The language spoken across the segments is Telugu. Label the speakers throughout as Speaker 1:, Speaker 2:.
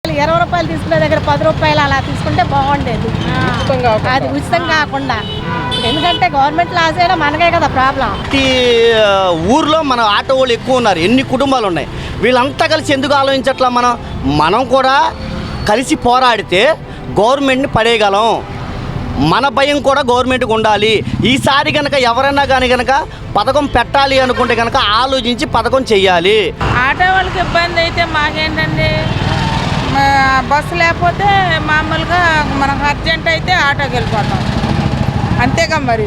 Speaker 1: రూపాయలు తీసుకునే దగ్గర 10 రూపాయలు అలా తీసుకుంటే బాగుండేది. అది ఉచితం కాకుండా, ఎందుకంటే గవర్నమెంట్ లాస్ అయినా మనకే కదా ప్రాబ్లం.
Speaker 2: ప్రతి ఊర్లో మన ఆటో వాళ్ళు ఎక్కువ ఉన్నారు, ఎన్ని కుటుంబాలు ఉన్నాయి, వీళ్ళంతా కలిసి ఎందుకు ఆలోచించట్లా? మనం కూడా కలిసి పోరాడితే గవర్నమెంట్ని పడేయగలం. మన భయం కూడా గవర్నమెంట్కి ఉండాలి. ఈసారి కనుక ఎవరైనా కానీ కనుక పథకం పెట్టాలి అనుకుంటే కనుక ఆలోచించి పథకం చెయ్యాలి.
Speaker 3: ఆటో వాళ్ళకి ఇబ్బంది అయితే మాకేంటండి, బస్సు లేకపోతే మామూలుగా మనకు అర్జెంట్ అయితే ఆటోకి వెళ్ళిపోతాం, అంతేగా మరి.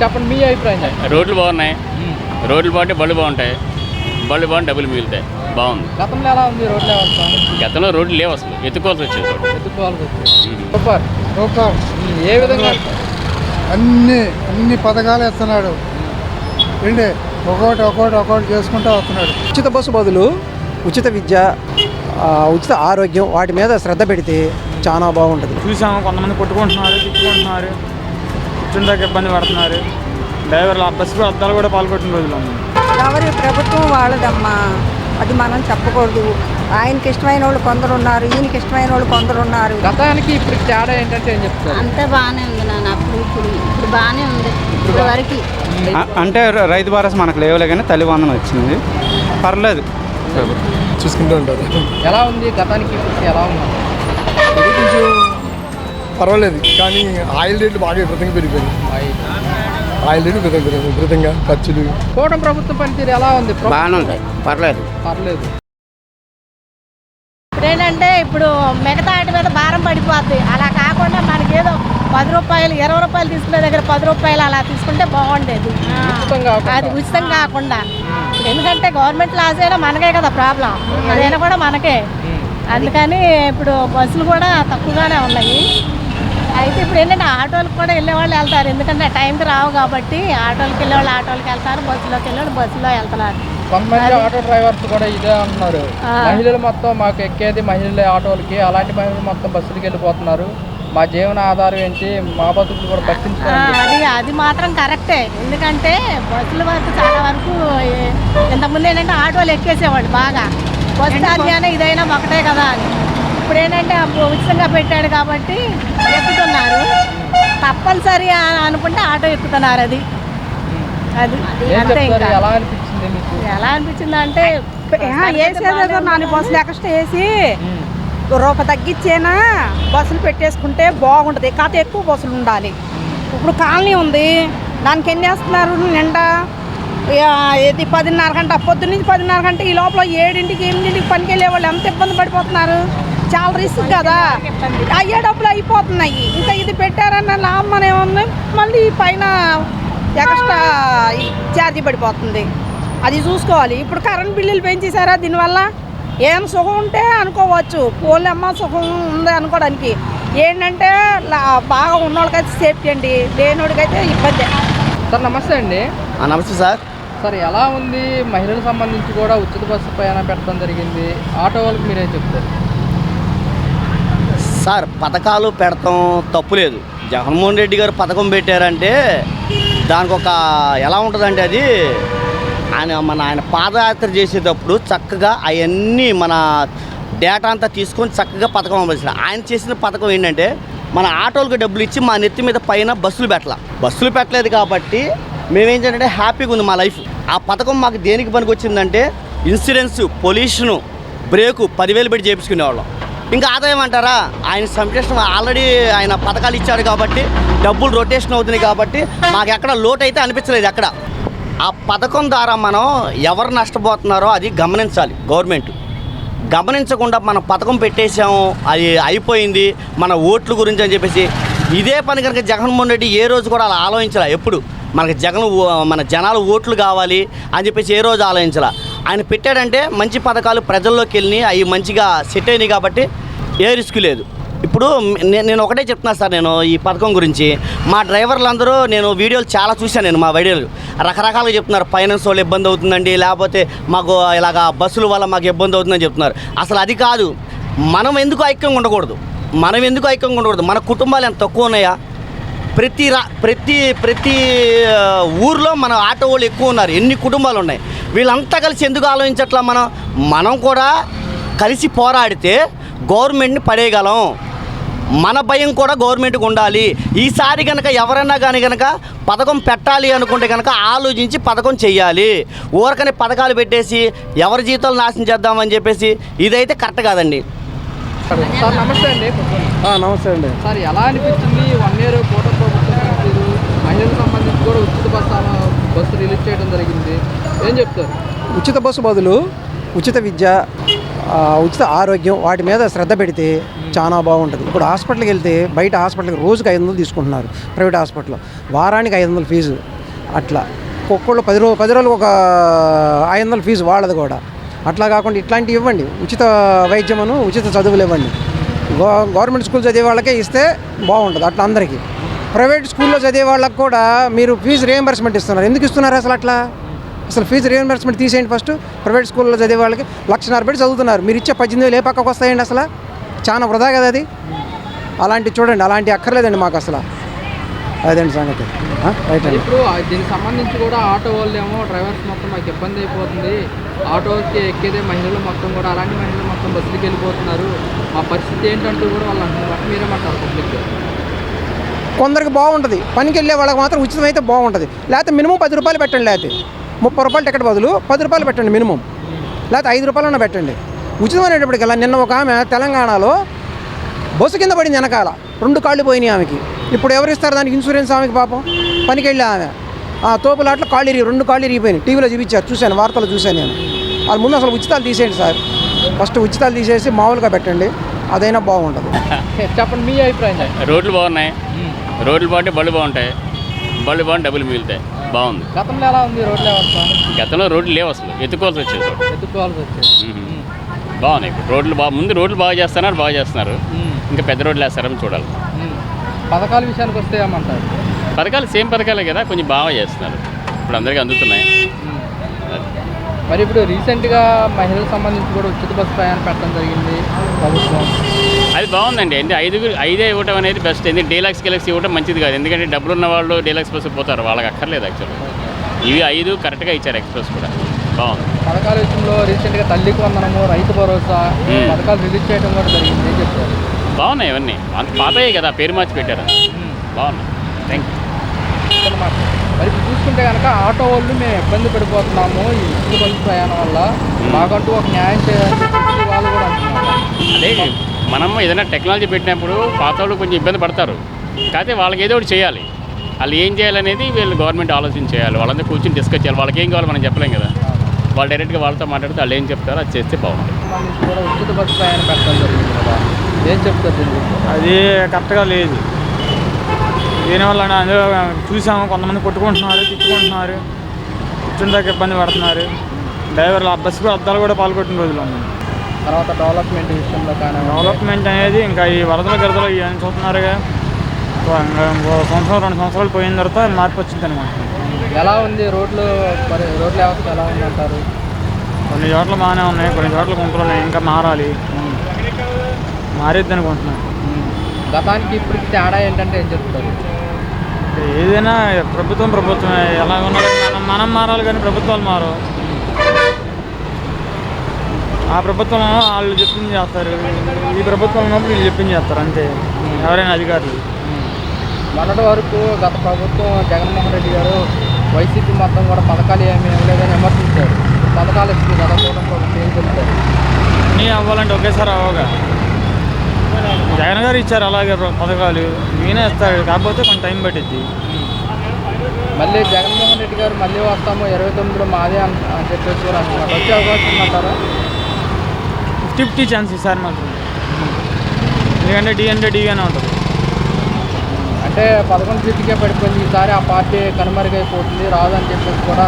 Speaker 4: చెప్పండి మీ అభిప్రాయం.
Speaker 5: రోడ్లు బాగున్నాయి, రోడ్లు బాగుంటే బళ్ళు బాగుంటాయి, బళ్ళు బాగుంటే డబ్బులు మిగులుతాయి. బాగుంది.
Speaker 4: గతంలో ఎలా ఉంది రోడ్లు వ్యవస్థ?
Speaker 5: గతంలో రోడ్లు లేవు, అసలు ఎత్తుకోవాల్సి వచ్చేది.
Speaker 4: సూపర్. ఏ విధంగా?
Speaker 6: అన్ని పథకాలు ఇస్తున్నాడు, ఏంటి ఒక్కొక్కటి చేసుకుంటూ వస్తున్నాడు.
Speaker 7: ఉచిత బస్సు బదులు ఉచిత విద్య, ఉచిత ఆరోగ్యం, వాటి మీద శ్రద్ధ పెడితే చాలా బాగుంటుంది.
Speaker 8: చూసాము, కొంతమంది కొట్టుకుంటున్నారు, తిట్టుకుంటున్నారు, కూర్చుందాక ఇబ్బంది పడుతున్నారు. డ్రైవర్లు బస్సు అద్దాలు కూడా పాల్గొట్టిన రోజులు ఉన్నాయి.
Speaker 9: ఎవరి ప్రభుత్వం వాళ్ళదమ్మా, అది మనం చెప్పకూడదు. ఆయనకి ఇష్టమైన వాళ్ళు కొందరు ఉన్నారు, ఈయనకి ఇష్టమైన వాళ్ళు కొందరు ఉన్నారు.
Speaker 4: గతానికి ఇప్పుడు తేడా ఏంటంటే ఏం చెప్తారు?
Speaker 1: అంతే బాగానే ఉంది నాన్న, ఇప్పుడు బాగానే ఉంది ఇప్పుడు వరకు.
Speaker 8: అంటే రైతు భరోసా మనకు లేవలే, కానీ తల్లి వందనం వచ్చింది, పర్లేదు.
Speaker 6: చూసుకుంటూ ఉంటారు.
Speaker 4: ఎలా ఉంది గతానికి ఇప్పుడు ఎలా ఉంది?
Speaker 6: కొంచెం పర్వాలేదు, కానీ ఆయిల్ రేట్లు బాగా విపరీతంగా పెరిగిపోయింది. ఆయిల్ రేట్లు విపరీతంగా ఖర్చులు.
Speaker 4: కూటమి ప్రభుత్వం పనితీరు ఎలా ఉంది?
Speaker 2: బాగానే ఉంది, పర్లేదు.
Speaker 1: ఇప్పుడేంటంటే ఇప్పుడు మిగతా వాటి మీద భారం పడిపోద్ది. అలా కాకుండా మనకేదో 10 రూపాయలు 20 రూపాయలు తీసుకునే దగ్గర 10 రూపాయలు అలా తీసుకుంటే బాగుండేది. అది ఉచితం కాకుండా, ఎందుకంటే గవర్నమెంట్ లాస్ అయినా మనకే కదా ప్రాబ్లం, అదైనా కూడా మనకే. అందుకని ఇప్పుడు బస్సులు కూడా తక్కువగానే ఉన్నాయి. అయితే ఇప్పుడు ఏంటంటే ఆటోలకు కూడా వెళ్ళేవాళ్ళు వెళ్తారు, ఎందుకంటే టైంకి రావు కాబట్టి. ఆటోలకు వెళ్ళేవాళ్ళు ఆటోలకు వెళ్తారు, బస్సులోకి వెళ్ళేవాళ్ళు బస్సులో వెళ్తున్నారు.
Speaker 4: కొంతమంది ఆటో డ్రైవర్స్ కూడా ఇదే అంటున్నారు, మహిళలు మొత్తం మాకు ఎక్కేది మహిళలే ఆటోలకి, అలాంటి మహిళలు మొత్తం బస్సులకి వెళ్ళిపోతున్నారు, మా జీవన ఆధారం ఏంటి, మా బతుకులు కూడా పట్టించుకోవాలి.
Speaker 1: అది మాత్రం కరెక్టే, ఎందుకంటే బస్సుల వరకు చాలా వరకు ఇంతకుముందు ఏంటంటే ఆటోలు ఎక్కేసేవాళ్ళు బాగా, బస్సు ఛార్జీ ఇదైనా ఒకటే కదా అని. ఇప్పుడు ఏంటంటే ఉచితంగా పెట్టాడు కాబట్టి ఎక్కుతున్నారు, తప్పనిసరి అనుకుంటే ఆటో ఎక్కుతున్నారు. అది అంతే. ఇంకా ఎలా అనిపించింది అంటే
Speaker 9: వేసేదేదో నాని బస్సులు ఎక్స్ట్రా వేసి రూపాయి తగ్గించేనా బస్సులు పెట్టేసుకుంటే బాగుంటుంది. కాకపోతే ఎక్కువ బస్సులు ఉండాలి. ఇప్పుడు కాలనీ ఉంది, దానికి ఎన్ని వేస్తున్నారు నిండా? ఇది 10:30 గంట, పొద్దున్న నుంచి 10:30 గంట, ఈ లోపల 7ంటికి 8ంటికి పనికి వెళ్ళే వాళ్ళు ఎంత ఇబ్బంది పడిపోతున్నారు. చాలా రిస్క్ కదా, అయ్యే డబ్బులు అయిపోతున్నాయి. ఇంకా ఇది పెట్టారన్న లాభం ఏముంది, మళ్ళీ పైన ఎక్స్ట్రా ఛార్జీ పడిపోతుంది. అది చూసుకోవాలి. ఇప్పుడు కరెంట్ బిల్లులు పెంచేశారా, దీనివల్ల ఏం సుఖం ఉంటే అనుకోవచ్చు, పోలేమ్మ సుఖం ఉంది అనుకోవడానికి. ఏంటంటే బాగా ఉన్నోళ్ళకైతే సేఫ్టీ అండి, లేనోడికైతే ఇబ్బంది.
Speaker 4: సార్ నమస్తే అండి.
Speaker 2: నమస్తే సార్.
Speaker 4: సార్ ఎలా ఉంది? మహిళలకు సంబంధించి కూడా ఉచిత బస్సు ప్రయాణం పెట్టడం జరిగింది, ఆటో వాళ్ళకి మీరేం చెప్తారు?
Speaker 2: సార్, పథకాలు పెడతాం తప్పులేదు. జగన్మోహన్ రెడ్డి గారు పథకం పెట్టారంటే దానికి ఒక ఎలా ఉంటుందంటే, అది ఆయన పాదయాత్ర చేసేటప్పుడు చక్కగా అవన్నీ మన డేటా అంతా తీసుకొని చక్కగా పథకం అమలు. ఆయన చేసిన పథకం ఏంటంటే, మన ఆటోలకు డబ్బులు ఇచ్చి మా నెత్తి మీద పైన బస్సులు పెట్టలేదు కాబట్టి మేమేం చేయాలంటే హ్యాపీగా ఉంది మా లైఫ్. ఆ పథకం మాకు దేనికి పనికి వచ్చిందంటే, ఇన్సూరెన్స్, పొల్యూషను, బ్రేకు 10,000 పెట్టి చేయించుకునేవాళ్ళం. ఇంకా ఆదాయం అంటారా, ఆయన సంరక్షణ ఆల్రెడీ ఆయన పథకాలు ఇచ్చాడు కాబట్టి డబ్బులు రొటేషన్ అవుతున్నాయి కాబట్టి మాకు ఎక్కడ లోటు అయితే అనిపించలేదు. అక్కడ ఆ పథకం ద్వారా మనం ఎవరు నష్టపోతున్నారో అది గమనించాలి. గవర్నమెంట్ గమనించకుండా మనం పథకం పెట్టేసాము, అది అయిపోయింది, మన ఓట్ల గురించి అని చెప్పేసి ఇదే పని కనుక జగన్మోహన్ రెడ్డి ఏ రోజు కూడా అలా ఆలోచించాల. ఎప్పుడు మన జనాలు ఓట్లు కావాలి అని చెప్పేసి ఏ రోజు ఆలోచించాల. ఆయన పెట్టాడంటే మంచి పథకాలు ప్రజల్లోకి వెళ్ళి అవి మంచిగా సెట్ అయినాయి కాబట్టి ఏ రిస్క్ లేదు. ఇప్పుడు నేను ఒకటే చెప్తున్నా సార్, నేను ఈ పథకం గురించి మా డ్రైవర్లందరూ నేను వీడియోలు చాలా చూశాను. నేను మా వీడియోలు రకరకాలుగా చెప్తున్నారు, ఫైనాన్స్ వాళ్ళు ఇబ్బంది అవుతుందండి, లేకపోతే మాకు ఇలాగా బస్సుల వల్ల మాకు ఇబ్బంది అవుతుందని చెప్తున్నారు. అసలు అది కాదు. మనం ఎందుకు ఐక్యంగా ఉండకూడదు? మన కుటుంబాలు ఎంత తక్కువ ఉన్నాయా? ప్రతి ఊర్లో మన ఆటో వాళ్ళు ఎక్కువ ఉన్నారు, ఎన్ని కుటుంబాలు ఉన్నాయి, వీళ్ళంతా కలిసి ఎందుకు ఆలోచించట్లా? మనం కూడా కలిసి పోరాడితే గవర్నమెంట్ని పడేయగలం. మన భయం కూడా గవర్నమెంట్కి ఉండాలి. ఈసారి కనుక ఎవరైనా కానీ కనుక పథకం పెట్టాలి అనుకుంటే కనుక ఆలోచించి పథకం చెయ్యాలి. ఊరకనే పథకాలు పెట్టేసి ఎవరి జీవితాలు నాశనం చేద్దామని చెప్పేసి ఇదైతే కరెక్ట్ కాదండి.
Speaker 4: సార్ నమస్తే అండి.
Speaker 7: నమస్తే అండి.
Speaker 4: సార్ ఎలా అనిపిస్తుంది 1 year కూటమి ప్రభుత్వం పనితీరు, మహిళలకు సంబంధించి కూడా ఉచిత బస్సు రిలీజ్ చేయడం జరిగింది, ఏం చెప్తారు?
Speaker 7: ఉచిత బస్సు బదులు ఉచిత విద్య, ఉచిత ఆరోగ్యం వాటి మీద శ్రద్ధ పెడితే చాలా బాగుంటుంది. ఇప్పుడు హాస్పిటల్కి వెళ్తే బయట హాస్పిటల్కి రోజుకి 500 తీసుకుంటున్నారు. ప్రైవేట్ హాస్పిటల్లో వారానికి 500 ఫీజు. అట్లా ఒక్కొక్కళ్ళు 10 రోజులకు ఒక 500 ఫీజు వాళ్ళది కూడా. అట్లా కాకుండా ఇట్లాంటివి ఇవ్వండి. ఉచిత వైద్యమును, ఉచిత చదువులు ఇవ్వండి. గవర్నమెంట్ స్కూల్ చదివే వాళ్ళకే ఇస్తే బాగుంటుంది. అట్లా అందరికీ. ప్రైవేట్ స్కూల్లో చదివే వాళ్ళకి కూడా మీరు ఫీజు రియంబర్స్మెంట్ ఇస్తున్నారు. ఎందుకు ఇస్తున్నారు అసలు? అట్లా అసలు ఫీజు రియంబర్స్మెంట్ తీసేయండి ఫస్ట్. ప్రైవేట్ స్కూల్లో చదివే వాళ్ళకి 1,50,000 పెట్టి చదువుతున్నారు. మీరు ఇచ్చే 18,000 ఏ పక్కకు వస్తాయండి? అసలు చాలా వృధా కదా అది. అలాంటివి చూడండి, అలాంటి అక్కర్లేదండి మాకు అసలు. అదేంటి సంగతి. రైట్ అండి.
Speaker 4: ఇప్పుడు దీనికి సంబంధించి కూడా ఆటో వాళ్ళు ఏమో డ్రైవర్స్ మొత్తం మాకు ఇబ్బంది అయిపోతుంది, ఆటోకి ఎక్కేదే మహిళలు మొత్తం కూడా, అలాంటి మహిళలు మొత్తం బస్సులకి వెళ్ళిపోతున్నారు, మా పరిస్థితి ఏంటంటూ కూడా వాళ్ళు అంటున్నారు. మీరేమంటారు? పబ్లిక్
Speaker 7: కొందరికి బాగుంటుంది, పనికి వెళ్ళే వాళ్ళకి మాత్రం ఉచితం అయితే బాగుంటుంది. లేకపోతే మినిమం 10 రూపాయలు పెట్టండి. లేకపోతే 30 రూపాయలు టికెట్ బదులు 10 రూపాయలు పెట్టండి మినిమం. లేకపోతే 5 రూపాయలన్నా పెట్టండి. ఉచితం అనేటప్పటికి ఇలా నిన్న ఒక ఆమె తెలంగాణలో బస్సు కింద పడింది, వెనకాల 2 కాళ్ళు పోయినాయి ఆమెకి. ఇప్పుడు ఎవరు ఇస్తారు దానికి ఇన్సూరెన్స్? ఆమెకి పాపం పనికి వెళ్ళి ఆమె తోపులాట్లో 2 కాళ్ళు ఇరిగిపోయినాయి. టీవీలో చూపించారు, చూశాను, వార్తలు చూశాను నేను. వాళ్ళ ముందు అసలు ఉచితాలు తీసేయండి సార్. ఫస్ట్ ఉచితాలు తీసేసి మామూలుగా పెట్టండి, అదైనా బాగుంటుంది.
Speaker 4: చెప్పండి మీ అభిప్రాయం.
Speaker 5: రోడ్లు బాగున్నాయి, రోడ్లు బాగుంటే బళ్ళు బాగుంటాయి, బళ్ళు బాగుంటే డబ్బులు మిగులుతాయి. బాగుంది.
Speaker 4: గతంలో ఎలా ఉంది రోడ్ల వ్యవస్థ?
Speaker 5: గతంలో రోడ్లు లేవు, అసలు ఎత్తుకోవాల్సి వచ్చేది.
Speaker 4: ఎత్తుకోవాల్సి వచ్చేది.
Speaker 5: బాగున్నాయి. ఇప్పుడు రోడ్లు ముందు రోడ్లు బాగా చేస్తున్నారు, ఇంకా పెద్ద రోడ్లు వేస్తారని చూడాలి.
Speaker 4: పథకాల విషయానికి వస్తే ఏమంటారు?
Speaker 5: పథకాలు సేమ్ పథకాలే కదా, కొంచెం బాగా చేస్తున్నారు, ఇప్పుడు అందరికీ అందుతున్నాయి.
Speaker 4: మరి ఇప్పుడు రీసెంట్గా మహిళలకు సంబంధించి కూడా ఉచిత బస్సు ప్రయాణం పెట్టడం జరిగింది ప్రభుత్వం.
Speaker 5: అది బాగుందండి. అంటే 5 ఇవ్వడం అనేది బెస్ట్. ఎందుకంటే డీలక్స్ ఇవ్వడం మంచిది కాదు. ఎందుకంటే డబ్బులు ఉన్న వాళ్ళు డీలక్స్ బస్సు పోతారు, వాళ్ళకి అక్కర్లేదు యాక్చువల్గా. ఇవి 5 కరెక్ట్గా ఇచ్చారు, ఎక్స్ప్రెస్ కూడా బాగుంది.
Speaker 4: పథకాల విషయంలో రీసెంట్గా తల్లికి వందనము, రైతు భరోసా పథకాలు రిలీజ్ చేయడం కూడా జరిగింది, ఏం చెప్తారు?
Speaker 5: బాగున్నాయి. ఇవన్నీ అంత పాతయ్యే కదా, పేరు మార్చి పెట్టారు. బాగున్నాయి. Thank you.
Speaker 4: మరి ఇప్పుడు చూసుకుంటే కనుక ఆటో వాళ్ళు మేము ఇబ్బంది పడిపోతున్నాము ఈ ఉచిత బస్సు ప్రయాణం వల్ల, మాకంటూ ఒక న్యాయం చేయాలని చెప్పి వాళ్ళు కూడా అంటున్నారు.
Speaker 5: అదే మనం ఏదైనా టెక్నాలజీ పెట్టినప్పుడు పాత వాళ్ళు కొంచెం ఇబ్బంది పడతారు, కాకపోతే వాళ్ళకి ఏదో ఒకటి చేయాలి. వాళ్ళు ఏం చేయాలనేది వీళ్ళు గవర్నమెంట్ ఆలోచన చేయాలి. వాళ్ళంతా కూర్చొని డిస్కస్ చేయాలి. వాళ్ళకి ఏం కావాలో మనం చెప్పలేం కదా. వాళ్ళు డైరెక్ట్గా వాళ్ళతో మాట్లాడితే వాళ్ళు ఏం చెప్తారో అది చేస్తే బాగుంటుంది.
Speaker 4: కూడా ఉచిత బస్సు ప్రయాణం పెట్టడం జరిగింది కదా, ఏం చెప్తారు?
Speaker 8: అది కరెక్ట్గా లేదు. దీనివల్ల అందులో చూసాము, కొంతమంది కొట్టుకుంటున్నారు, తిట్టుకుంటున్నారు, కూర్చుందాక ఇబ్బంది పడుతున్నారు. డ్రైవర్లు ఆ బస్సు అద్దాలు కూడా పాల్గొట్టిన రోజులు ఉన్నాయి.
Speaker 4: తర్వాత డెవలప్మెంట్ విషయంలో కానీ
Speaker 8: డెవలప్మెంట్ అనేది ఇంకా ఈ వరదల గరదలు ఇవన్నీ చూస్తున్నారుగా. ఇంకో సంవత్సరం 2 సంవత్సరాలు పోయిన తర్వాత మార్పు వచ్చింది అనమాట.
Speaker 4: ఎలా ఉంది రోడ్లు? మరి రోడ్ల వ్యవస్థ ఎలా ఉంది అంటారు?
Speaker 8: కొన్ని చోట్ల బాగానే ఉన్నాయి, కొన్ని చోట్ల గుంటలు ఉన్నాయి, ఇంకా మారాలి. మారేద్ది అనుకుంటున్నాను.
Speaker 4: గతానికి ఇప్పటికి తేడా ఏంటంటే ఏం చెప్తారు?
Speaker 8: ఏదైనా ప్రభుత్వమే ఎలా ఉన్నది, మనం మారాలి కానీ ప్రభుత్వాలు మారవు. ఆ ప్రభుత్వం వాళ్ళు చెప్పింది చేస్తారు, ఈ ప్రభుత్వం ఉన్నప్పుడు వీళ్ళు చెప్పింది చేస్తారు, అంతే. ఎవరైనా అధికారులు
Speaker 4: మొన్నటి వరకు గత ప్రభుత్వం జగన్మోహన్ రెడ్డి గారు వైసీపీ మొత్తం కూడా పథకాలు ఏమీ ఇవ్వలేదని విమర్శించారు. పథకాలు ఇస్తుంది గత ప్రభుత్వం, ఏం చెప్తారు?
Speaker 8: అన్నీ అవ్వాలంటే ఒకేసారి అవ్వగా. జగన్ గారు ఇచ్చారు అలాగే పథకాలు, ఈయనే ఇస్తారు, కాకపోతే కొంచెం టైం పట్టిద్ది.
Speaker 4: మళ్ళీ జగన్మోహన్ రెడ్డి గారు మళ్ళీ వస్తాము 29లో మాదే అని చెప్పేసి కూడా అంటున్నారు. వచ్చే అవకాశం ఉందంటారా?
Speaker 8: 50-50 ఛాన్స్ ఈసారి మాత్రం. ఎందుకంటే డి అంటే డీగానే ఉంటుంది.
Speaker 4: అంటే 11 సీట్లకే పడిపోయింది ఈసారి, ఆ పార్టీ కనుమరుగైపోతుంది, రాదని చెప్పేసి కూడా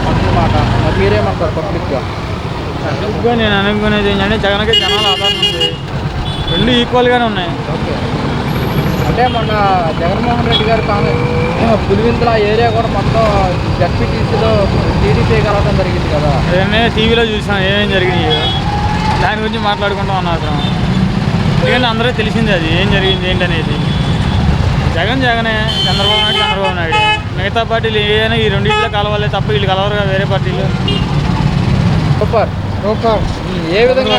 Speaker 4: అంటున్నమాట. మరి మీరేమంటారు పబ్లిక్గా?
Speaker 8: పబ్లిక్గా నేను అనుకునేది ఏంటంటే జగన్కి జనాల ఆధారం ఉంది, 2 ఈక్వల్గానే ఉన్నాయి.
Speaker 4: ఓకే. అంటే మొన్న జగన్మోహన్ రెడ్డి గారు పులివిందుల ఏరియా కూడా మొత్తం జడ్పీటీసీలో టీడీపీ కలవడం జరిగింది కదా,
Speaker 8: నేను టీవీలో చూసాను ఏమేం జరిగినాయి, దాని గురించి మాట్లాడుకుంటాం అన్నారు. ఎందుకంటే అందరూ తెలిసింది అది ఏం జరిగింది ఏంటనేది. జగనే, చంద్రబాబు నాయుడు మిగతా పార్టీలు ఏదైనా ఈ రెండింటిలో కలవాలే తప్ప వీళ్ళు కలవరుగా వేరే పార్టీలు.
Speaker 4: సూపర్. ఏ విధంగా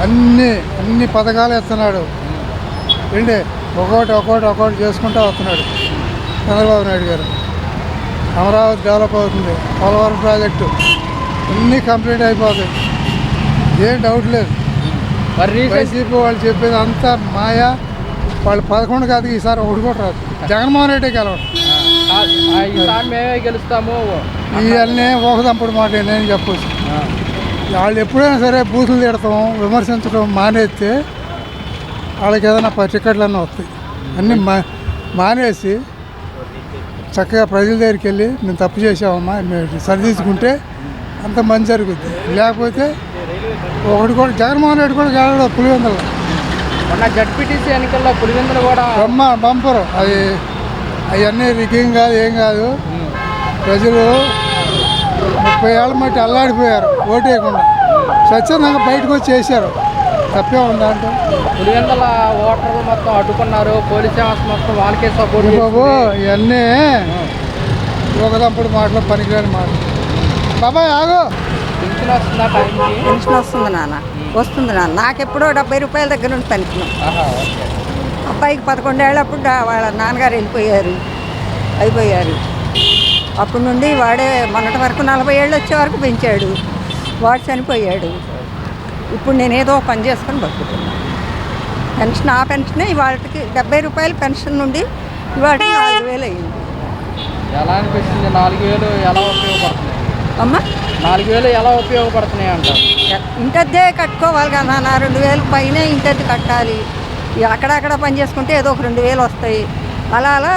Speaker 6: అన్ని పథకాలు ఇస్తున్నాడు. ఏంటి ఒక్కొక్కటి చేసుకుంటూ వస్తున్నాడు చంద్రబాబు నాయుడు గారు. అమరావతి డెవలప్ అవుతుంది, పోలవరం ప్రాజెక్టు అన్నీ కంప్లీట్ అయిపోతాయి, ఏం డౌట్ లేదు. వైసీపీ వాళ్ళు చెప్పేది అంతా మాయా. వాళ్ళు 11 కాదు, ఈసారి 1 కూడా రాదు. జగన్మోహన్ రెడ్డి గెలవడం.
Speaker 4: మేమే గెలుస్తాము
Speaker 6: ఇవన్నీ ఒకదంపుడు మాట నేను చెప్పొచ్చు. వాళ్ళు ఎప్పుడైనా సరే బూతులు తిడతాం, విమర్శించడం మానేస్తే వాళ్ళకి ఏదైనా టికెట్లన్నీ వస్తాయి. అన్నీ మానేసి చక్కగా ప్రజల దగ్గరికి వెళ్ళి మేము తప్పు చేసామమ్మా, మేము సరిదిద్దుకుంటే అంత మంచి జరుగుద్ది. లేకపోతే ఒకటి కూడా జగన్మోహన్ రెడ్డి కూడా గెలవడం పులివెందులు.
Speaker 4: మొన్న జడ్పీటీసీ ఎన్నికల్లో పులివెందులు కూడా
Speaker 6: బంపరు అది. అవన్నీ రిగ్గింగ్ కాదు, ఏం కాదు. ప్రజలు 30 ఏళ్ళ మట్టి అల్లాడిపోయారు ఓటేయకుండా. స్వచ్ఛందంగా బయటకు వచ్చి చేశారు. తప్పే ఉందా అంటే
Speaker 4: పులివెందుల ఓటర్లు మొత్తం అడ్డుకున్నారు, పోలీస్ వ్యవస్థ మొత్తం వాళ్ళకే సపోర్ట్.
Speaker 6: బాబు ఇవన్నీ ఒకదంపుడు మాటలు, పనికిరాని మాటలు. బాబాయ్ ఆగు.
Speaker 4: పెన్షన్ వస్తుందా టైంకి?
Speaker 9: పెన్షన్ వస్తుంది నాన్న, వస్తుంది నాన్న. నాకెప్పుడో 70 రూపాయల దగ్గర నుండి పెన్షన్. అబ్బాయికి 11 ఏళ్ళప్పుడు వాళ్ళ నాన్నగారు అయిపోయారు. అప్పటి నుండి వాడే మొన్నటి వరకు 40 ఏళ్ళు వచ్చే వరకు పెంచాడు. వాడు చనిపోయాడు. ఇప్పుడు నేనేదో పని చేసుకొని బతుకుతున్నాను. పెన్షన్ ఆ పెన్షనే ఇవాళకి 70 రూపాయల పెన్షన్ నుండి ఇవాళకి 4000 అయింది.
Speaker 4: ఎలా అనిపిస్తుంది? 4000 ఎలా ఉపయోగపడుతున్నాయి
Speaker 9: అమ్మ?
Speaker 4: 4000 ఎలా ఉపయోగపడుతున్నాయి అంటారు?
Speaker 9: ఇంటద్దే కట్టుకోవాలి కదా నా 2000 పైన ఇంటద్ది కట్టాలి. అక్కడక్కడ పని చేసుకుంటే ఏదో ఒక 2000 వస్తాయి. అలా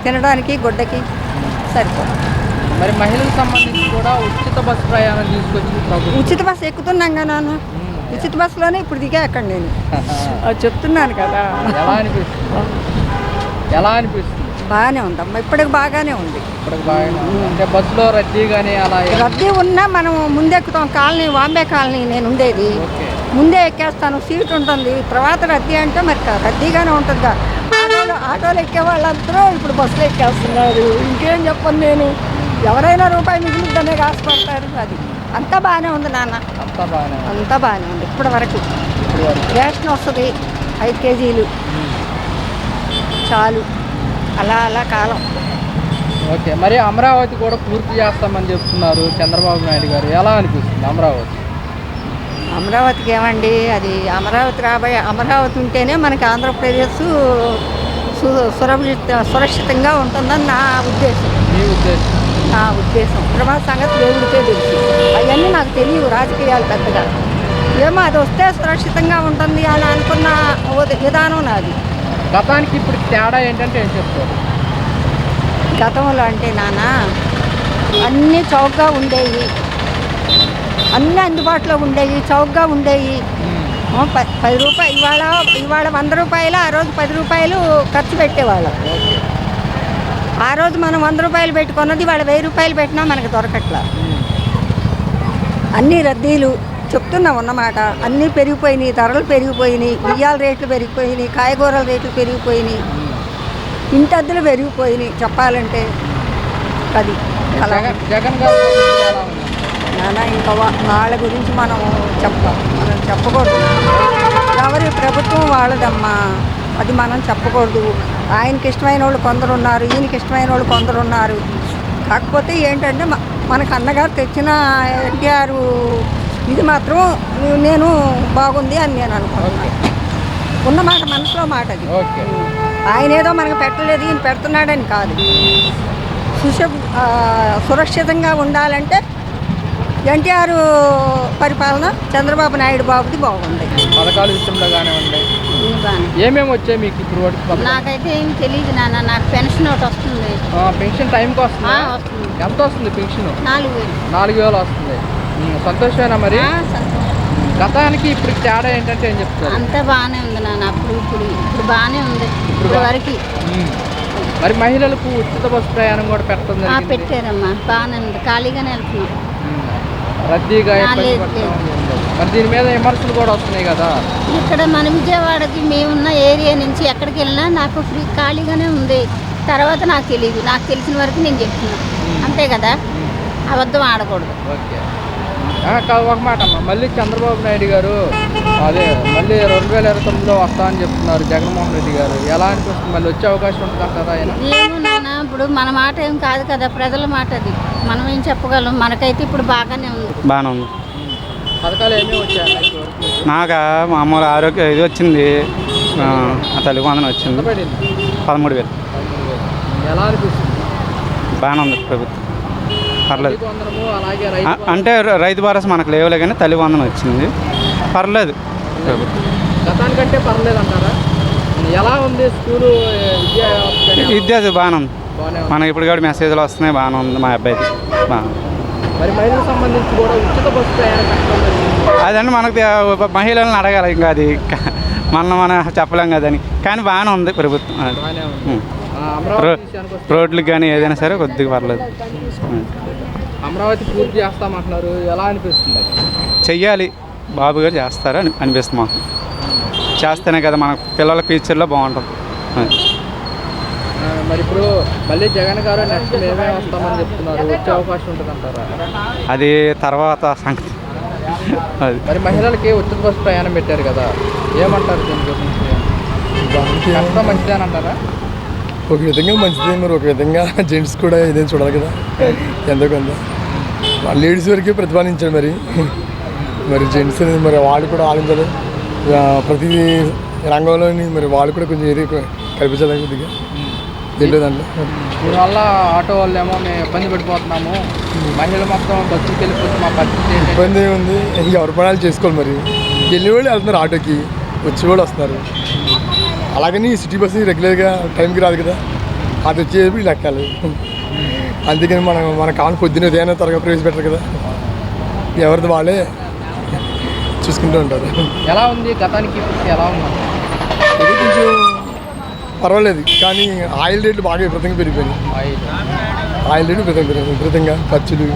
Speaker 9: తినడానికి గుడ్డకి సరిపోతుంది.
Speaker 4: మరి మహిళలకు సంబంధించి కూడా ఉచిత బస్సు ప్రయాణం తీసుకొచ్చింది ప్రభుత్వం.
Speaker 9: ఉచిత బస్సు ఎక్కుతున్నాం కదా నాన్న. ఉచిత బస్సులోనే ఇప్పుడు దిగా అక్కడ నేను చెప్తున్నాను కదా.
Speaker 4: ఎలా అనిపిస్తుంది?
Speaker 9: బాగానే ఉందమ్మా, ఇప్పటికి బాగానే ఉంది.
Speaker 4: అంటే బస్సులో రద్దీ కానీ అలా
Speaker 9: రద్దీ ఉన్నా మనం ముందెక్కుతాం. కాలనీ వాంబే కాలనీ నేను ఉండేది, ముందే ఎక్కేస్తాను, సీట్ ఉంటుంది. తర్వాత రద్దీ అంటే మరి రద్దీగానే ఉంటుందిగా. ఆటోలు ఎక్కే వాళ్ళందరూ ఇప్పుడు బస్సులు ఎక్కేస్తున్నారు. ఇంకేం చెప్పను నేను. ఎవరైనా రూపాయి మిగులుద్దనే ఆశపడతారు. అది అంతా బాగానే ఉంది నాన్న, అంతా బాగానే ఉంది ఇప్పటి వరకు. రేషన్ వస్తుంది 5 కేజీలు చాలు. అలా కాలం.
Speaker 4: ఓకే. మరి అమరావతి కూడా పూర్తి చేస్తామని చెప్తున్నారు చంద్రబాబు నాయుడు గారు. ఎలా అనిపిస్తుంది
Speaker 9: అమరావతికి? ఏమండి, అది అమరావతి ఉంటేనే మనకి ఆంధ్రప్రదేశ్ సురక్షితంగా ఉంటుందని నా ఉద్దేశం. నా ఉద్దేశం. తర్వాత సంగతి దేవుడికే తెలుసు. అవన్నీ నాకు తెలియవు రాజకీయాలు పెద్దగా. ఏమో అది వస్తే సురక్షితంగా ఉంటుంది అని అనుకున్న విధానం నాది.
Speaker 4: గతానికి ఇప్పుడు తేడా ఏంటంటే ఏం చెప్తారు?
Speaker 9: గతంలో అంటే నాన్న అన్నీ చౌకగా ఉండేవి, అన్నీ అందుబాటులో ఉండేవి, చౌకగా ఉండేవి. 10 రూపాయలు ఇవాళ 100 రూపాయలు, ఆ రోజు 10 రూపాయలు ఖర్చు పెట్టేవాళ్ళం. ఆ రోజు మనం 100 రూపాయలు పెట్టుకున్నది ఇవాళ 1000 రూపాయలు పెట్టినా మనకు దొరకట్లా. అన్నీ రద్దీలు చెప్తున్నాం అన్నమాట. అన్నీ పెరిగిపోయినాయి, ధరలు పెరిగిపోయినాయి, బియ్యాల రేట్లు పెరిగిపోయినాయి, కాయగూరల రేట్లు పెరిగిపోయినాయి, ఇంటద్దులు పెరిగిపోయినాయి. చెప్పాలంటే అది అలా.
Speaker 4: జగన్ గారు
Speaker 9: నాన్న ఇంకా వాళ్ళ గురించి మనం చెప్పకూడదు. ఎవరి ప్రభుత్వం వాళ్ళదమ్మా, అది మనం చెప్పకూడదు. ఆయనకి ఇష్టమైన వాళ్ళు కొందరు ఉన్నారు, ఈయనకి ఇష్టమైన వాళ్ళు కొందరు ఉన్నారు. కాకపోతే ఏంటంటే మనకు అన్నగారు తెచ్చిన ఎన్టీఆర్ ఇది మాత్రం నేను బాగుంది అని నేను అనుకుంటున్నాను. ఉన్నమాట మనసులో మాట అది. ఆయన ఏదో మనకు పెట్టలేదు, ఈయన పెడుతున్నాడని కాదు. సురక్షితంగా ఉండాలంటే ఎన్టీఆర్ పరిపాలన, చంద్రబాబు నాయుడు బాబుది బాగుంది.
Speaker 4: పథకాల విషయంలో కానివ్వండి, ఏమేమి వచ్చాయి మీకు ఇప్పుడు?
Speaker 1: నాకైతే ఏం తెలియదు నాన్న. నాకు పెన్షన్ ఒకటి వస్తుంది.
Speaker 4: పెన్షన్ టైంకి వస్తుంది? ఎంత వస్తుంది పెన్షన్? 4000 వస్తుంది. సంతోషమేనా మరి? గతానికి ఇప్పుడు తేడా ఏంటంటే ఏం చెప్తారు?
Speaker 1: అంతా బాగానే ఉంది నాన్న. ఇప్పుడు బాగానే ఉంది ఇప్పుడు వరకు.
Speaker 4: మరి మహిళలకు ఉచిత బస్సు ప్రయాణం కూడా పెడుతుంది?
Speaker 1: పెట్టారమ్మా, బాగానే ఉంది. ఖాళీగానే వెళ్తున్నాం.
Speaker 4: రద్దీగా మరి దీని మీద విమర్శలు కూడా వస్తున్నాయి కదా.
Speaker 1: ఇక్కడ మన విజయవాడకి మేమున్న ఏరియా నుంచి ఎక్కడికి వెళ్ళినా నాకు ఫ్రీ ఖాళీగానే ఉంది. తర్వాత నాకు తెలియదు. నాకు తెలిసిన వరకు నేను చెప్తున్నాను, అంతే కదా. అబద్ధం ఆడకూడదు.
Speaker 4: ఓకే. ఒక మాట అమ్మ, మళ్ళీ చంద్రబాబు నాయుడు గారు అదే మళ్ళీ 2029లో వస్తా అని చెప్తున్నారు జగన్మోహన్ రెడ్డి గారు. ఎలా అనిపిస్తుంది? మళ్ళీ వచ్చే అవకాశం ఉంటుంది అంటారా ఆయన?
Speaker 1: ఏమో నాన్న, ఇప్పుడు మన మాట ఏం కాదు కదా, ప్రజల మాట అది. మనం ఏం చెప్పగలం? మనకైతే ఇప్పుడు బాగానే ఉంది.
Speaker 10: బాగానే ఉంది.
Speaker 4: పథకాలు ఏమేమి వచ్చాయి?
Speaker 10: నాకు మామూలు ఆరోగ్య ఇది వచ్చింది, తల్లి వందన వచ్చింది, 13,000.
Speaker 4: ఎలా అనిపిస్తుంది?
Speaker 10: బాగానే ఉంది ప్రభుత్వం, పర్లేదు.
Speaker 4: వందనము అలాగే
Speaker 10: అంటే రైతు భరోసా మనకు లేవులే కానీ తల్లి వందన వచ్చింది, పర్లేదు.
Speaker 4: గతానికంటే పర్లేదు అంటారా? ఎలా ఉంది స్కూలు
Speaker 10: విద్య బాగానే ఉంది. మనకి ఇప్పుడు కూడా మెసేజ్లు వస్తున్నాయి, బాగానే ఉంది. మా అబ్బాయిది బాగా.
Speaker 4: మరి మహిళలకు సంబంధించి కూడా ఉచిత బస్సు ప్రయాణం
Speaker 10: అదండి మనకు మహిళలను అడగాలి, ఇంకా అది మనం చెప్పలేం కదని. కానీ బాగానే ఉంది ప్రభుత్వం. రోడ్లకు కానీ ఏదైనా సరే కొద్దిగా పర్లేదు.
Speaker 4: అమరావతి పూర్తి చేస్తామంటున్నారు, ఎలా అనిపిస్తుంది?
Speaker 10: చెయ్యాలి, బాబు గారు చేస్తారా అనిపిస్తుంది మాకు. చేస్తేనే కదా మన పిల్లల ఫ్యూచర్లో బాగుంటుంది.
Speaker 4: మరి ఇప్పుడు మళ్ళీ జగన్ గారు నెక్స్ట్ మేమే వస్తామని చెప్తున్నారు, వచ్చే అవకాశం ఉంటుంది అంటారా?
Speaker 10: అది తర్వాత సంగతి. అది
Speaker 4: మరి మహిళలకి ఉచిత బస్సు ప్రయాణం పెట్టారు కదా, ఏమంటారు దీని గురించి? కష్టం మంచిదని అంటారా?
Speaker 6: ఒక విధంగా మంచిదే, మరి ఒక విధంగా జెంట్స్ కూడా ఇదేం చూడాలి కదా, ఎంతో కొంత. లేడీస్ వరకే ప్రతిపాదించాడు, మరి జెంట్స్ మరి వాళ్ళు కూడా ఆలోచించాలి. ప్రతి రంగంలోని మరి వాళ్ళు కూడా కొంచెం ఏది కల్పించాలి కొద్దిగా తెలియదు దాంట్లో.
Speaker 4: దీనివల్ల ఆటో వాళ్ళు ఏమో మేము ఇబ్బంది పడిపోతున్నాము, మహిళలు మొత్తం బస్సుకి వెళ్ళిపోతే మా పరిస్థితి
Speaker 6: ఇబ్బంది ఏముంది, ఎవరి పనాలు చేసుకోవాలి. మరి వెళ్ళే వాళ్ళు వెళ్తున్నారు ఆటోకి, వచ్చే వాళ్ళు వస్తున్నారు. అలాగని సిటీ బస్సు రెగ్యులర్గా టైంకి రాదు కదా, అది వచ్చేది వీళ్ళు ఎక్కాలి. అందుకని మన కావాలి పొద్దున్న ఏదైనా త్వరగా ప్రవేశపెట్టరు కదా, ఎవరిది వాళ్ళే చూసుకుంటూ ఉంటారు.
Speaker 4: ఎలా ఉంది గతానికి ఎలా ఉంది?
Speaker 6: ఇది కొంచెం పర్వాలేదు, కానీ ఆయిల్ రేట్లు బాగా విపరీతంగా పెరిగిపోయినాయి. ఆయిల్ రేట్లు విపరీతంగా ఖర్చులు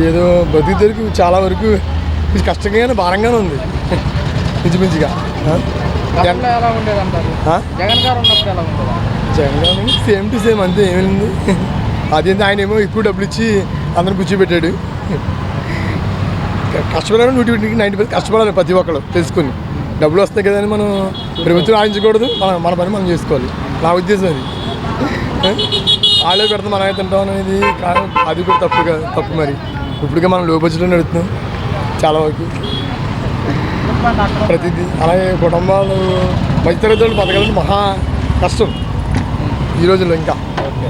Speaker 6: ఏదో బతుకు చాలా వరకు ఇది కష్టంగానే భారంగానే ఉంది ఇంచుమించుగా.
Speaker 4: ఎలా ఉండేది అంటారు? జగన్ గారు ఉన్నప్పుడు ఎలా ఉండేది?
Speaker 6: జగన్ గారు సేమ్ టు సేమ్ అంతే, ఏమైంది. అదేంటి ఆయన ఏమో ఎక్కువ డబ్బులు ఇచ్చి అందరిని కూర్చోబెట్టాడు. కష్టపడాలని 90% కష్టపడాలి ప్రతి ఒక్కరు తెలుసుకొని. డబ్బులు వస్తాయి కదా అని మనం ప్రభుత్వం ఆడించకూడదు, మన పని మనం చేసుకోవాలి, నా ఉద్దేశం అది. వాళ్ళే పెడతాం మనం తింటాం అనేది అది కూడా తప్పు. మరి ఇప్పటికే మనం లో బడ్జెట్లో నడుస్తున్నాం చాలా వరకు ప్రతిదీ. అలాగే కుటుంబాలు మధ్యతరగతి వాళ్ళు బతకాలంటే మహా కష్టం ఈ రోజుల్లో, ఇంకా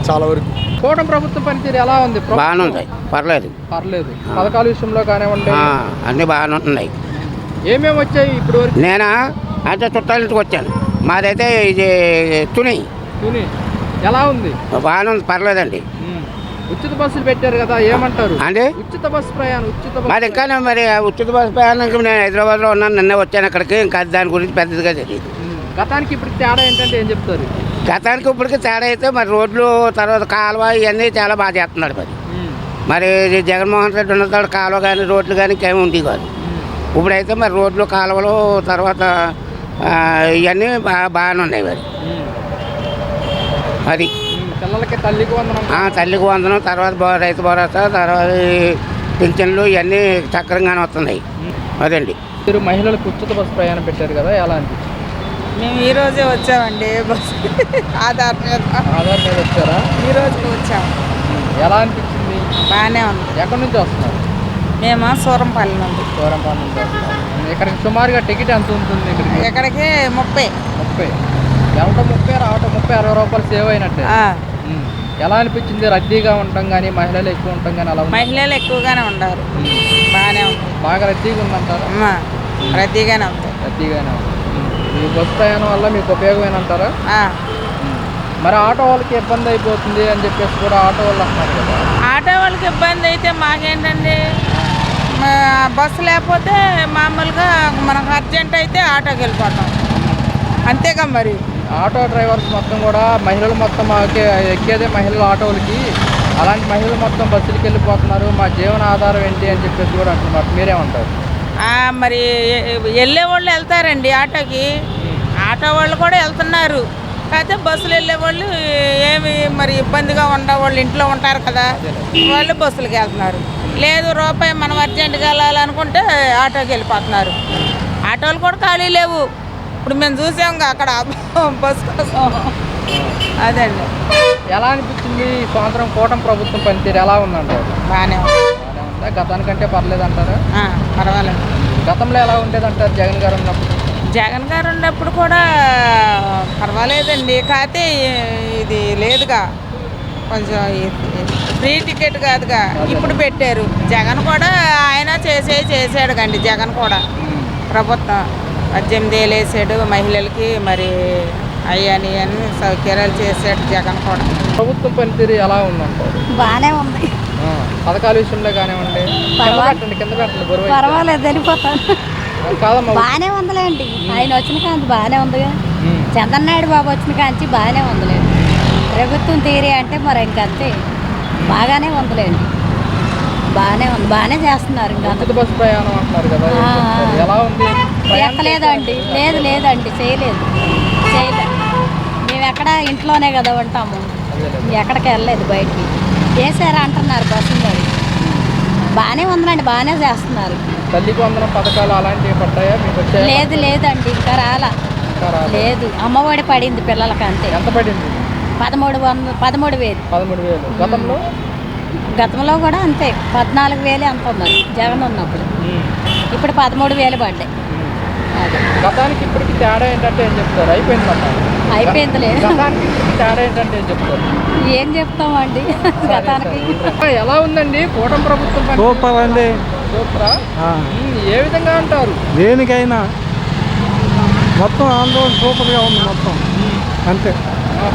Speaker 6: చాలా వరకు.
Speaker 4: కూటమి ప్రభుత్వం పనితీరు ఎలా ఉంది?
Speaker 2: బాగానే ఉంది, పర్లేదు.
Speaker 4: పథకాల విషయంలో కానివ్వండి
Speaker 2: అన్నీ బాగానే ఉంటున్నాయి.
Speaker 4: ఏమేమి వచ్చాయి ఇప్పుడు వరకు?
Speaker 2: నేనా అంటే చుట్టాల ఇంటికి వచ్చాను, మాదైతే ఇది తుని.
Speaker 4: ఎలా ఉంది?
Speaker 2: బాగానే ఉంది, పర్లేదండి.
Speaker 4: ఉచిత బస్సులు పెట్టారు కదా, ఏమంటారు?
Speaker 2: అంటే
Speaker 4: ఉచిత బస్సు ప్రయాణం
Speaker 2: మరి ఇంకా మరి ఉచిత బస్సు ప్రయాణానికి నేను హైదరాబాద్లో ఉన్నాను, నిన్నే వచ్చాను అక్కడికి. ఇంకా దాని గురించి పెద్దదిగా తెలియదు.
Speaker 4: గతానికి ఇప్పుడు తేడా ఏంటంటే ఏం చెప్తారు?
Speaker 2: గతానికి ఇప్పటికి తేడా అయితే మరి రోడ్లు, తర్వాత కాలువ ఇవన్నీ చాలా బాగా చేస్తున్నాడు. మరి జగన్మోహన్ రెడ్డి ఉన్నతాడు కాలువ కానీ రోడ్లు కానీ ఇంకేమీ ఉంది కాదు. ఇప్పుడైతే మరి రోడ్లు, కాలువలు, తర్వాత ఇవన్నీ బాగానే ఉన్నాయి. మరి అది
Speaker 4: పిల్లలకి తల్లికి
Speaker 2: వందనం, తర్వాత రైతు భరోసా, తర్వాత పింఛన్లు ఇవన్నీ చక్రంగానే వస్తున్నాయి. అదండి.
Speaker 4: మీరు మహిళలకు ఉచిత బస్సు ప్రయాణం పెట్టారు కదా, ఎలా అనిపించింది?
Speaker 3: మేము ఈరోజే వచ్చామండి, బస్సు ఆధార్ మీద
Speaker 4: వచ్చారా?
Speaker 3: ఈరోజు వచ్చాము.
Speaker 4: ఎలా అనిపించింది?
Speaker 3: బాగానే ఉంది.
Speaker 4: ఎక్కడి నుంచి వస్తున్నారు?
Speaker 3: మేము సూరంపల్లి నుండి.
Speaker 4: సూరంపల్లి నుంచి వస్తున్నారు. ఇక్కడికి సుమారుగా టికెట్ ఎంత ఉంటుంది?
Speaker 3: ఇక్కడికి 30.
Speaker 4: వెళ్ళటం 30, రావటం 30, 60 రూపాయలు సేవ్ అయినట్టే. ఎలా అనిపించింది? రద్దీగా ఉంటాం కానీ మహిళలు ఎక్కువ ఉంటాం కానీ అలా?
Speaker 3: మహిళలు ఎక్కువగానే ఉన్నారు, బాగానే ఉంది.
Speaker 4: బాగా రద్దీగా ఉందంటారా?
Speaker 3: రద్దీగానే ఉంది.
Speaker 4: ఈ బస్సు ప్రయాణం వల్ల మీకు ఉపయోగమేనంటారా? మరి ఆటో వాళ్ళకి ఇబ్బంది అయిపోతుంది అని చెప్పేసి కూడా ఆటో వాళ్ళు అంటున్నారు కదా.
Speaker 3: ఆటో వాళ్ళకి ఇబ్బంది అయితే మాకేంటండి, బస్సు లేకపోతే మామూలుగా మనకు అర్జెంట్ అయితే ఆటోకి వెళ్ళిపోతాం అంతేగా. మరి
Speaker 4: ఆటో డ్రైవర్స్ మొత్తం కూడా మహిళలు మొత్తం ఎక్కేదే మహిళలు ఆటోలకి, అలాంటి మహిళలు మొత్తం బస్సులకి వెళ్ళిపోతున్నారు, మా జీవన ఆధారం ఏంటి అని చెప్పేసి కూడా అంటున్నారు. మీరేమంటారు?
Speaker 3: మరి వెళ్ళే వాళ్ళు వెళ్తారండి ఆటోకి, ఆటో వాళ్ళు కూడా వెళ్తున్నారు. కాకపోతే బస్సులు వెళ్ళే వాళ్ళు ఏమి మరి ఇబ్బందిగా ఉండేవాళ్ళు ఇంట్లో ఉంటారు కదా, వాళ్ళు బస్సులకి వెళ్తున్నారు. లేదు రూపాయి మనం అర్జెంటుగా వెళ్ళాలనుకుంటే ఆటోకి వెళ్ళిపోతున్నారు. ఆటోలు కూడా ఖాళీ లేవు. ఇప్పుడు మేము చూసాం అక్కడ బస్ కోసం. అదండి.
Speaker 4: ఎలా అనిపించింది ఈ సంవత్సరం కూటమి ప్రభుత్వం పనితీరు ఎలా ఉందంటారు?
Speaker 3: బాగానే
Speaker 4: ఉందా? గతానికంటే పర్లేదు అంటారా?
Speaker 3: పర్వాలేదు.
Speaker 4: గతంలో ఎలా ఉండేది అంటారు జగన్ గారు ఉన్నప్పుడు?
Speaker 3: జగన్ గారు ఉన్నప్పుడు కూడా పర్వాలేదండి. కాకపోతే ఇది లేదుగా, కొంచెం ఫ్రీ టికెట్ కాదుగా, ఇప్పుడు పెట్టారు. జగన్ కూడా ఆయన చేసాడు కండి. జగన్ కూడా ప్రభుత్వం 18 ఏళ్ళు వేసాడు మహిళలకి. మరి అయ్యని అన్ని సౌకర్యాలు చేసాడు జగన్ కూడా.
Speaker 4: ప్రభుత్వం పనితీరు ఎలా ఉందంటారు?
Speaker 9: బాగానే ఉంది.
Speaker 4: పథకాల విషయంలో కానివ్వండి, కింద పెట్టండి బరువు
Speaker 9: పర్వాలేదు, వెళ్ళిపోతాను.
Speaker 4: కాదమ్మా.
Speaker 9: బాగానే ఉందిలేండి. ఆయన వచ్చిన కాంచి బాగానే ఉందిగా. చంద్రనాయుడు బాబు వచ్చిన కాంచి బాగానే ఉందిలేండి. ప్రభుత్వం తీరి అంటే మరి ఇంకంతే. బాగానే ఉందిలేండి. బాగానే ఉంది, బాగానే చేస్తున్నారు. ఇంకా
Speaker 4: బస్సు ప్రయాణం అంటున్నారు కదా, ఎలా ఉంది?
Speaker 9: ఎక్కలేదండి. లేదండి, చేయలేదు. మేము ఎక్కడ ఇంట్లోనే కదా ఉంటాము, ఎక్కడికి వెళ్ళలేదు బయటికి. చేశారా అంటున్నారు బస్సులు. మరి బాగానే ఉందండి, బాగానే చేస్తున్నారు.
Speaker 4: తల్లికి వందనం పథకాలు అలాంటివి పడ్డాయా మీకు?
Speaker 9: లేదండి, ఇంకా రాలా. లేదు, అమ్మఒడి పడింది పిల్లలకి అంతే.
Speaker 4: ఎంత పడింది?
Speaker 9: 13,000. గతంలో కూడా అంతే 14,000 అంత ఉన్నది జగన్ ఉన్నప్పుడు. ఇప్పుడు 13,000 పడ్డాయి.
Speaker 4: గతానికి ఇప్పటికి తేడా ఏంటంటే ఏం చెప్తారు?
Speaker 9: అయిపోయింది లేదు.
Speaker 4: గతానికి ఇప్పటికి తేడా ఏంటంటే ఏం చెప్తారు?
Speaker 9: ఏం చెప్తామండి గతానికి.
Speaker 4: ఎలా ఉందండి కూటమి ప్రభుత్వం?
Speaker 6: సూపర్ అండి.
Speaker 4: సూపరా? ఏ విధంగా అంటారు?
Speaker 6: దేనికైనా మొత్తం ఆందోళన సూపర్గా ఉంది మొత్తం, అంతే.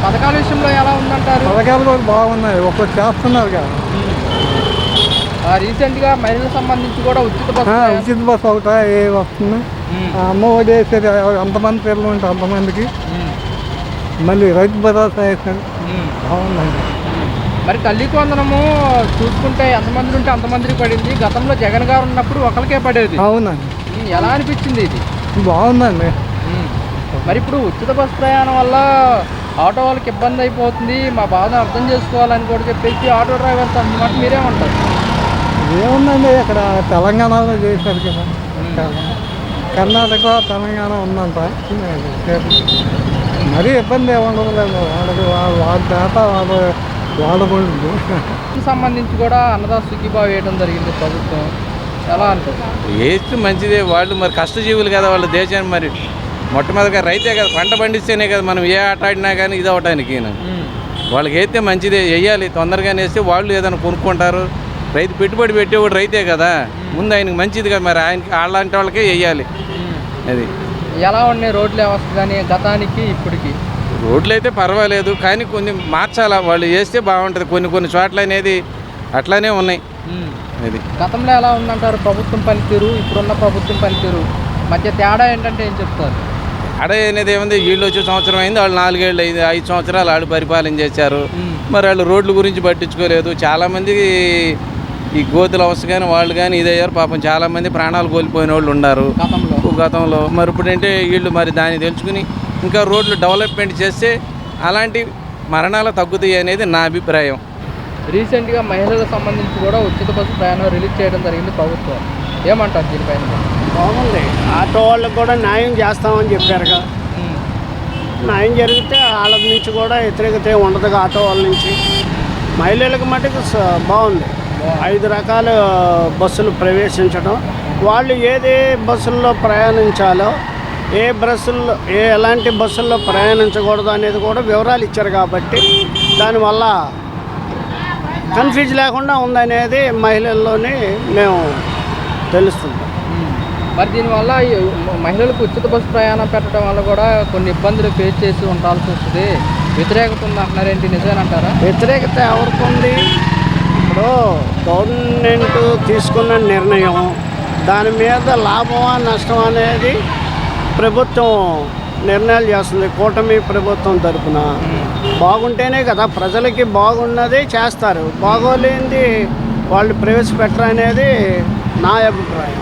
Speaker 4: పథకాల విషయంలో ఎలా ఉందంటారు?
Speaker 6: పథకాలు కూడా బాగున్నాయి, ఒక్కటి చేస్తున్నారు కదా.
Speaker 4: రీసెంట్గా మహిళలకు సంబంధించి కూడా ఉచిత
Speaker 6: బస్సు ఒకటా ఏ వస్తుంది. అమ్మ ఒడి వేసేది ఎంతమంది పిల్లలు ఉంటే అంతమందికి. మళ్ళీ రైతు భరోసా వేసాడు, బాగుందండి.
Speaker 4: మరి తల్లికి వందనము చూసుకుంటే ఎంతమంది ఉంటే అంతమందికి పడింది. గతంలో జగన్ గారు ఉన్నప్పుడు ఒకరికే పడేది.
Speaker 6: అవునండి.
Speaker 4: ఎలా అనిపించింది ఇది?
Speaker 6: బాగుందండి.
Speaker 4: మరి ఇప్పుడు ఉచిత బస్సు ప్రయాణం వల్ల ఆటో వాళ్ళకి ఇబ్బంది అయిపోతుంది, మా బాధను అర్థం చేసుకోవాలని కూడా చెప్పేసి ఆటో డ్రైవర్స్ అన్నమాట. మీరేమంటారు?
Speaker 6: ఏముందండి, ఇక్కడ తెలంగాణలో చేశారు కదా, కర్ణాటక తెలంగాణ ఉందంట. మరీ ఇబ్బంది ఏముండదు లేదు, వాళ్ళ చేత వాడకూడదు.
Speaker 4: సంబంధించి కూడా అన్నదాత సుఖీభావ వేయడం జరిగింది ప్రభుత్వం. ఎలా అనిపిస్తుంది?
Speaker 11: వేస్తే మంచిదే. వాళ్ళు మరి కష్టజీవులు కదా, వాళ్ళ దేశాన్ని మరి మొట్టమొదటిగా రైతే కదా, పంట పండిస్తేనే కదా మనం ఏ ఆట ఆడినా కానీ ఇది అవటానికి. వాళ్ళకి వేస్తే మంచిదే, వేయాలి. తొందరగానే వేస్తే వాళ్ళు ఏదైనా కొనుక్కుంటారు. రైతు పెట్టుబడి పెట్టేవాడు రైతే కదా, ముందు ఆయనకి మంచిది కదా, మరి ఆయనకి అలాంటి వాళ్ళకే వేయాలి. అది
Speaker 4: ఎలా ఉన్నాయి రోడ్ల వ్యవస్థ కానీ గతానికి ఇప్పటికి?
Speaker 11: రోడ్లు అయితే పర్వాలేదు, కానీ కొన్ని మార్చాలా, వాళ్ళు వేస్తే బాగుంటుంది. కొన్ని చోట్ల అనేది అట్లానే ఉన్నాయి. అది
Speaker 4: గతంలో ఎలా ఉందంటారు ప్రభుత్వం పనితీరు, ఇప్పుడున్న ప్రభుత్వం పనితీరు మధ్య తేడా ఏంటంటే ఏం చెప్తారు?
Speaker 11: తేడా అనేది ఏముంది, వీళ్ళు వచ్చే సంవత్సరం అయింది, వాళ్ళు 4 ఏళ్ళు అయింది, 5 సంవత్సరాలు వాళ్ళు పరిపాలన చేశారు. మరి వాళ్ళు రోడ్ల గురించి పట్టించుకోలేదు. చాలామంది ఈ గోతుల అవస్థ కానీ వాళ్ళు కానీ ఇదయ్యారు. పాపం చాలామంది ప్రాణాలు కోల్పోయిన వాళ్ళు ఉన్నారు గతంలో. మరి ఇప్పుడంటే వీళ్ళు మరి దాన్ని తెలుసుకుని ఇంకా రోడ్లు డెవలప్మెంట్ చేస్తే అలాంటి మరణాలు తగ్గుతాయి అనేది నా అభిప్రాయం.
Speaker 4: రీసెంట్గా మహిళలకు సంబంధించి కూడా ఉచిత బస్సు ప్రయాణం రిలీజ్ చేయడం జరిగింది ప్రభుత్వం. ఏమంటారు దీనిపైన?
Speaker 12: బాగుంది. ఆటో వాళ్ళకి కూడా న్యాయం చేస్తామని చెప్పారుగా. న్యాయం జరిగితే వాళ్ళ నుంచి కూడా వ్యతిరేకత ఉండదుగా ఆటో వాళ్ళ నుంచి. మహిళలకు మటుకు బాగుంది. 5 రకాల బస్సులు ప్రవేశించడం, వాళ్ళు ఏదే బస్సుల్లో ప్రయాణించాలో, ఎలాంటి బస్సుల్లో ప్రయాణించకూడదు అనేది కూడా వివరాలు ఇచ్చారు. కాబట్టి దానివల్ల కన్ఫ్యూజ్ లేకుండా ఉందనేది మహిళల్లోనే మేము తెలుస్తుంది.
Speaker 4: మరి దీనివల్ల మహిళలకు ఉచిత బస్సు ప్రయాణం పెట్టడం వల్ల కూడా కొన్ని ఇబ్బందులు ఫేస్ చేసి ఉండాల్సి వస్తుంది. వ్యతిరేకత ఉంది అంటున్నారేంటి, నిజమేనంటారా?
Speaker 12: వ్యతిరేకత ఎవరికి ఉంది? ఇప్పుడు గవర్నమెంట్ తీసుకున్న నిర్ణయం, దాని మీద లాభమా నష్టం అనేది ప్రభుత్వం నిర్ణయాలు చేస్తుంది. కూటమి ప్రభుత్వం తరఫున బాగుంటేనే కదా ప్రజలకి బాగున్నదే చేస్తారు. బాగోలేనిది వాళ్ళు ప్రవేశపెట్టరు అనేది నా అభిప్రాయం.